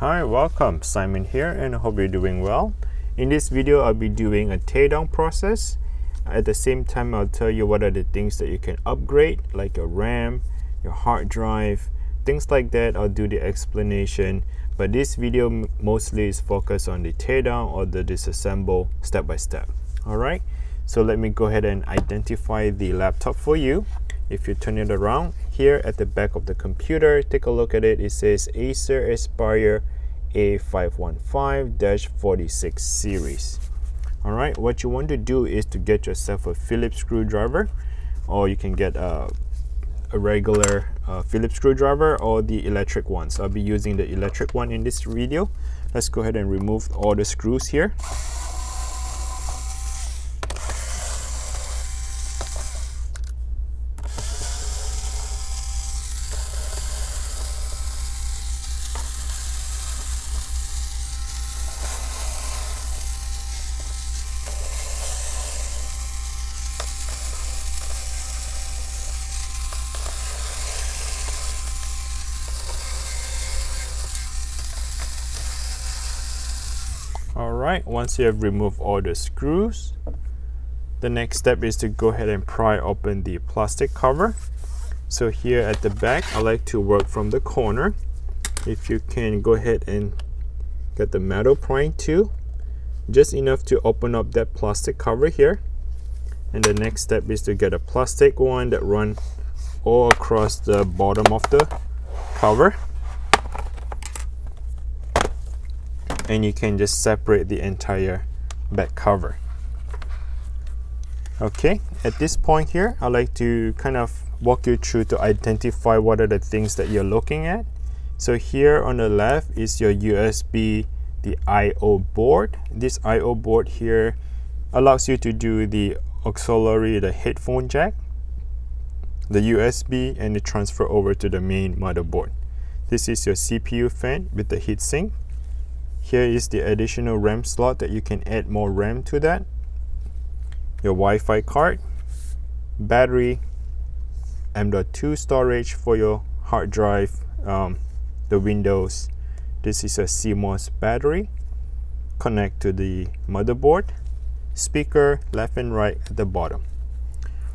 Hi, welcome. Simon here, and I hope you're doing well. In this video, I'll be doing a teardown process. At the same time, I'll tell you what are the things that you can upgrade, like your RAM, your hard drive, things like that. I'll do the explanation, but this video mostly is focused on the teardown or the disassemble step by step. All right, so let me go ahead and identify the laptop for you. If you turn it around, here at the back of the computer, take a look at it. It says Acer Aspire A515-46 series. All right, what you want to do is to get yourself a Phillips screwdriver, or you can get a regular Phillips screwdriver or the electric one. So I'll be using the electric one in this video. Let's go ahead and remove all the screws here. Alright, once you have removed all the screws, the next step is to go ahead and pry open the plastic cover. So here at the back, I like to work from the corner. If you can go ahead and get the metal prying tool, just enough to open up that plastic cover here. And the next step is to get a plastic one that runs all across the bottom of the cover. And you can just separate the entire back cover. Okay, at this point here, I like to kind of walk you through to identify what are the things that you're looking at. So here on the left is your USB, the I/O board. This I/O board here allows you to do the auxiliary, the headphone jack, the USB, and the transfer over to the main motherboard. This is your CPU fan with the heatsink. Here is the additional RAM slot that you can add more RAM to that. Your Wi-Fi card, battery, M.2 storage for your hard drive, the Windows. This is a CMOS battery. Connect to the motherboard, speaker, left and right at the bottom.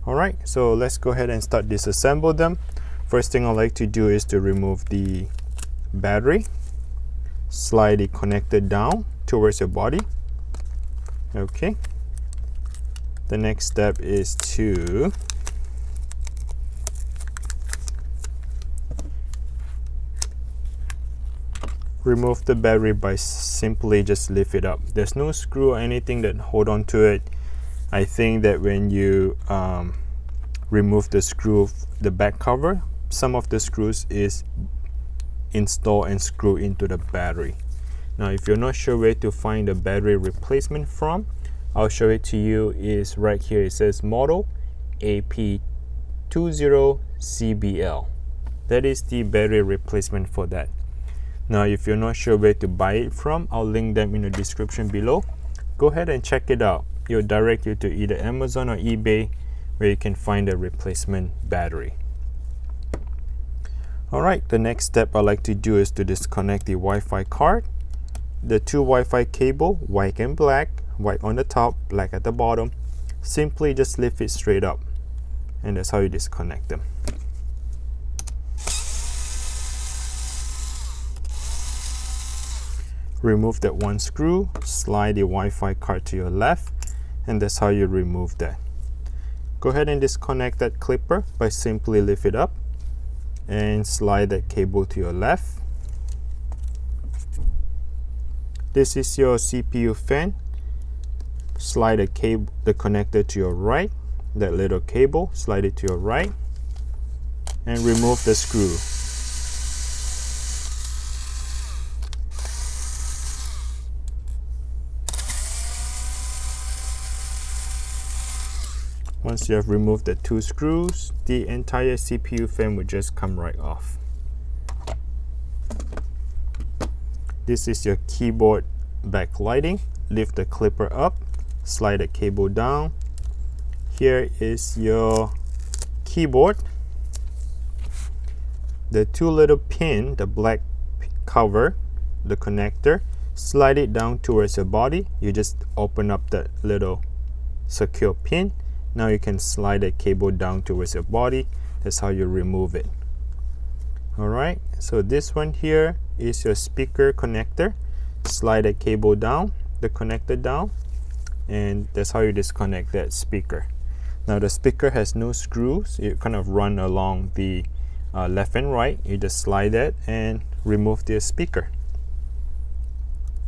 Alright, so let's go ahead and start disassemble them. First thing I like to do is to remove the battery. Slide the connector down towards your body. Okay. The next step is to remove the battery by simply just lift it up. There's no screw or anything that hold on to it. I think that when you remove the screw, the back cover, some of the screws is install and screw into the battery. Now if you're not sure where to find the battery replacement from, I'll show it to you. Is right here. It says model AP20CBL. That is the battery replacement for that. Now if you're not sure where to buy it from, I'll link them in the description below. Go ahead and check it out. It'll direct you to either Amazon or eBay, where you can find a replacement battery. Alright, the next step I like to do is to disconnect the Wi-Fi card. The two Wi-Fi cable, white and black, white on the top, black at the bottom. Simply just lift it straight up, and that's how you disconnect them. Remove that one screw, slide the Wi-Fi card to your left, and that's how you remove that. Go ahead and disconnect that clipper by simply lift it up and slide that cable to your left. This is your CPU fan. Slide the cable, the connector to your right, that little cable, slide it to your right, and remove the screw. Once you have removed the two screws, the entire CPU fan will just come right off. This is your keyboard backlighting. Lift the clipper up, slide the cable down. Here is your keyboard. The two little pin, the black cover, the connector, slide it down towards your body. You just open up that little secure pin. Now you can slide the cable down towards your body. That's how you remove it. Alright, so this one here is your speaker connector. Slide the cable down, the connector down, and that's how you disconnect that speaker. Now the speaker has no screws. You kind of run along the left and right. You just slide that and remove the speaker.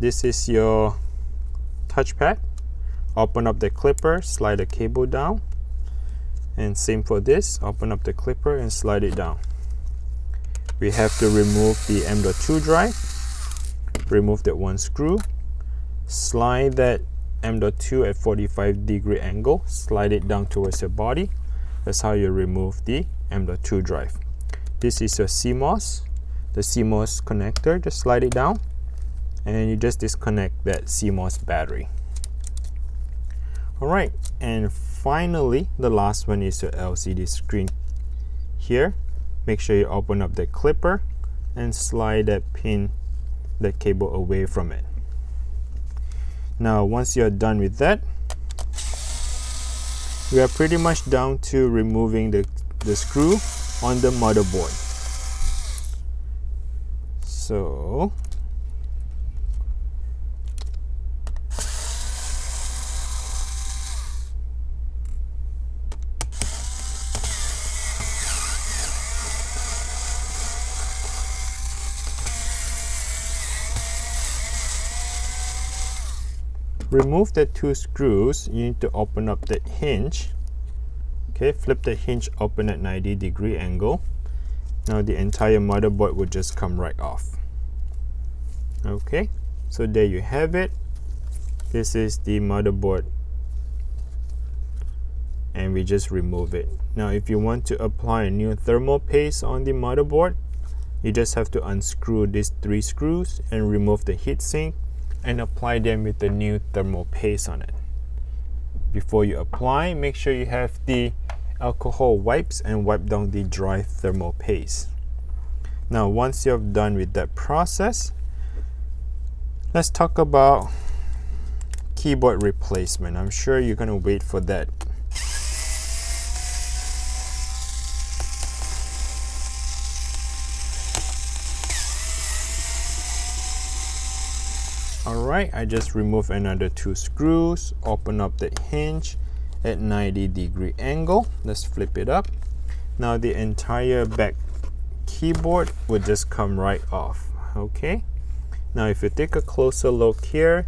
This is your touchpad. Open up the clipper, slide the cable down, and same for this. Open up the clipper and slide it down. We have to remove the M.2 drive. Remove that one screw. Slide that M.2 at 45-degree angle. Slide it down towards your body. That's how you remove the M.2 drive. This is your CMOS, the CMOS connector. Just slide it down, and you just disconnect that CMOS battery. Alright, and finally, the last one is your LCD screen here. Make sure you open up the clipper and slide that pin, that cable away from it. Now, once you're done with that, we are pretty much down to removing the screw on the motherboard. So, remove the two screws. You need to open up the hinge. Okay, flip the hinge open at 90-degree angle. Now the entire motherboard will just come right off. Okay, so there you have it. This is the motherboard, and we just remove it. Now if you want to apply a new thermal paste on the motherboard, you just have to unscrew these 3 screws and remove the heatsink and apply them with the new thermal paste on it. Before you apply, make sure you have the alcohol wipes and wipe down the dry thermal paste. Now once you're done with that process, let's talk about keyboard replacement. I'm sure you're gonna wait for that. Alright, I just removed another 2 screws, open up the hinge at 90-degree angle. Let's flip it up. Now the entire back keyboard will just come right off. Okay, now if you take a closer look here,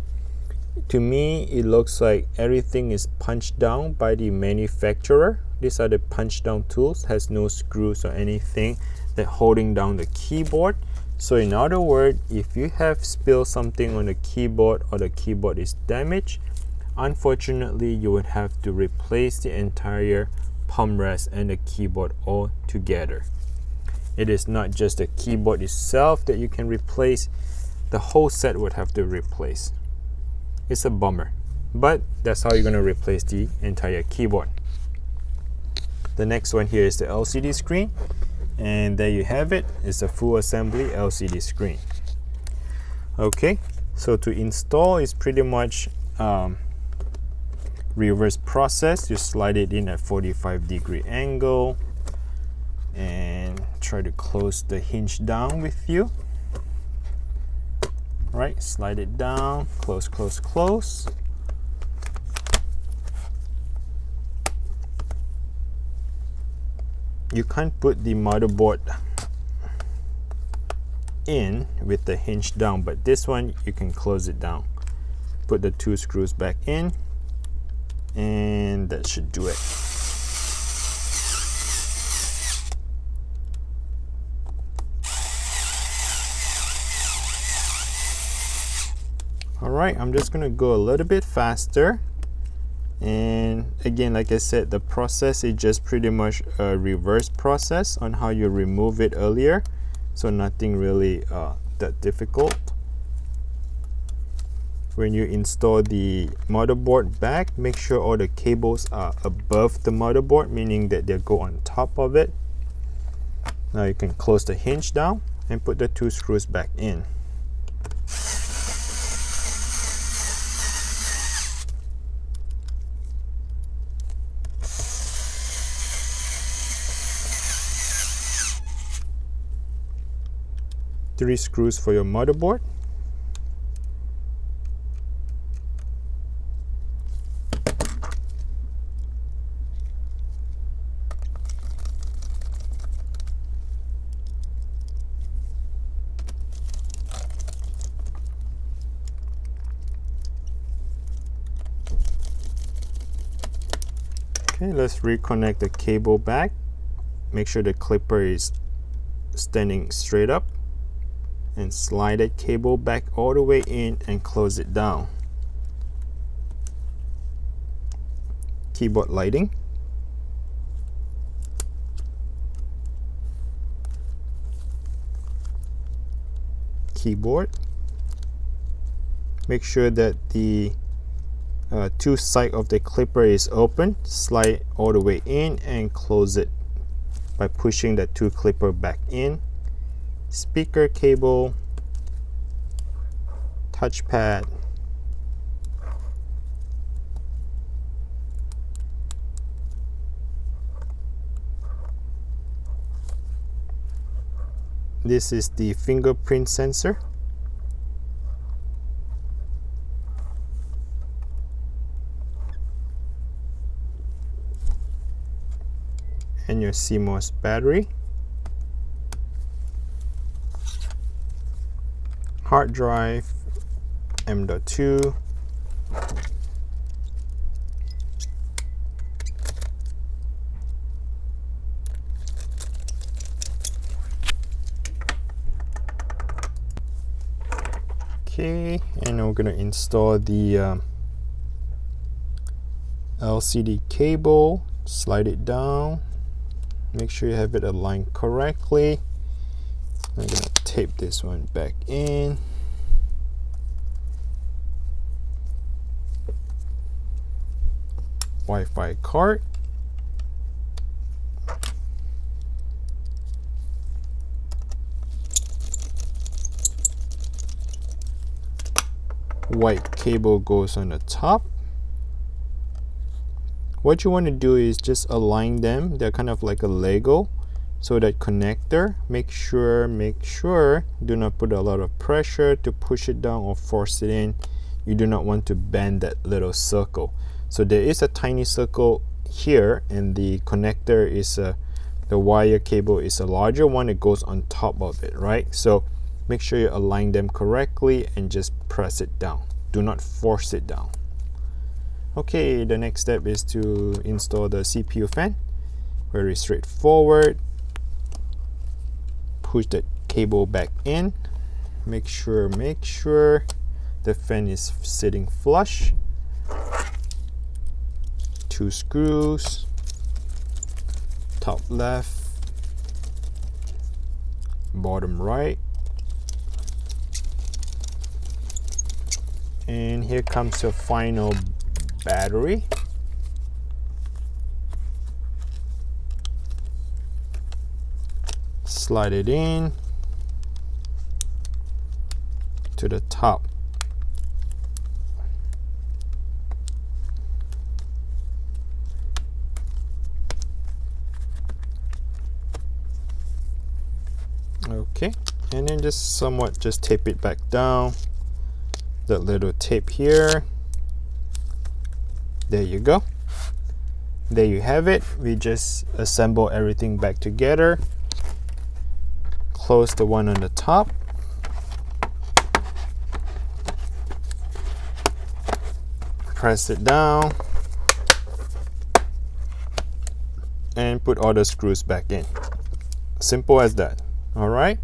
to me it looks like everything is punched down by the manufacturer. These are the punch down tools, has no screws or anything that holding down the keyboard. So in other words, if you have spilled something on the keyboard or the keyboard is damaged, unfortunately you would have to replace the entire palm rest and the keyboard all together. It is not just the keyboard itself that you can replace, the whole set would have to replace. It's a bummer, but that's how you're going to replace the entire keyboard. The next one here is the LCD screen. And there you have it. It's a full assembly LCD screen. Okay, so to install is pretty much reverse process. You slide it in at 45-degree angle and try to close the hinge down with you. Right, slide it down, close, close, close. You can't put the motherboard in with the hinge down, but this one you can close it down. Put the 2 screws back in, and that should do it. Alright, I'm just gonna go a little bit faster. And again, like I said, the process is just pretty much a reverse process on how you remove it earlier, so nothing really that difficult. When you install the motherboard back, make sure all the cables are above the motherboard, meaning that they go on top of it. Now you can close the hinge down and put the 2 screws back in. 3 screws for your motherboard. Okay, let's reconnect the cable back. Make sure the clipper is standing straight up, and slide that cable back all the way in and close it down. Keyboard lighting. Keyboard. Make sure that the two sides of the clipper is open. Slide all the way in and close it by pushing the two clipper back in. Speaker cable, touchpad, this is the fingerprint sensor, and your CMOS battery, hard drive, M.2, okay, and we're going to install the LCD cable. Slide it down. Make sure you have it aligned correctly. I'm going to tape this one back in. Wi-Fi card. White cable goes on the top. What you want to do is just align them. They're kind of like a Lego. So that connector, make sure, do not put a lot of pressure to push it down or force it in. You do not want to bend that little circle. So there is a tiny circle here, and the connector is the wire cable is a larger one. It goes on top of it, right? So make sure you align them correctly and just press it down. Do not force it down. Okay, the next step is to install the CPU fan. Very straightforward. Push the cable back in. Make sure the fan is sitting flush. 2 screws. Top left, bottom right. And here comes your final battery. Slide it in to the top. Okay, and then just somewhat just tape it back down. That little tape here. There you go. There you have it. We just assemble everything back together. Close the one on the top. Press it down. And put all the screws back in. Simple as that. Alright.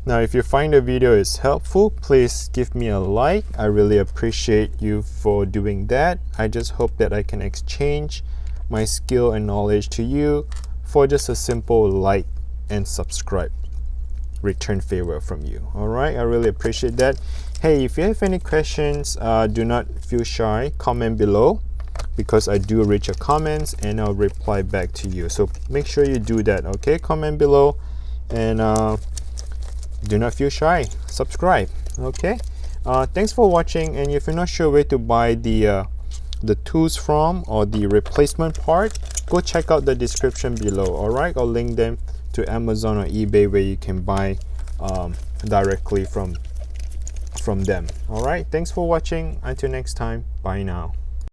Now if you find the video is helpful, please give me a like. I really appreciate you for doing that. I just hope that I can exchange my skill and knowledge to you for just a simple like and subscribe return favor from you. Alright, I really appreciate that. Hey, if you have any questions, do not feel shy. Comment below, because I do read your comments and I'll reply back to you. So make sure you do that, okay? Comment below, and do not feel shy. Subscribe, okay? Thanks for watching, and if you're not sure where to buy the tools from or the replacement part, go check out the description below. Alright, I'll link them to Amazon or eBay where you can buy directly from them. All right, thanks for watching. Until next time, bye now.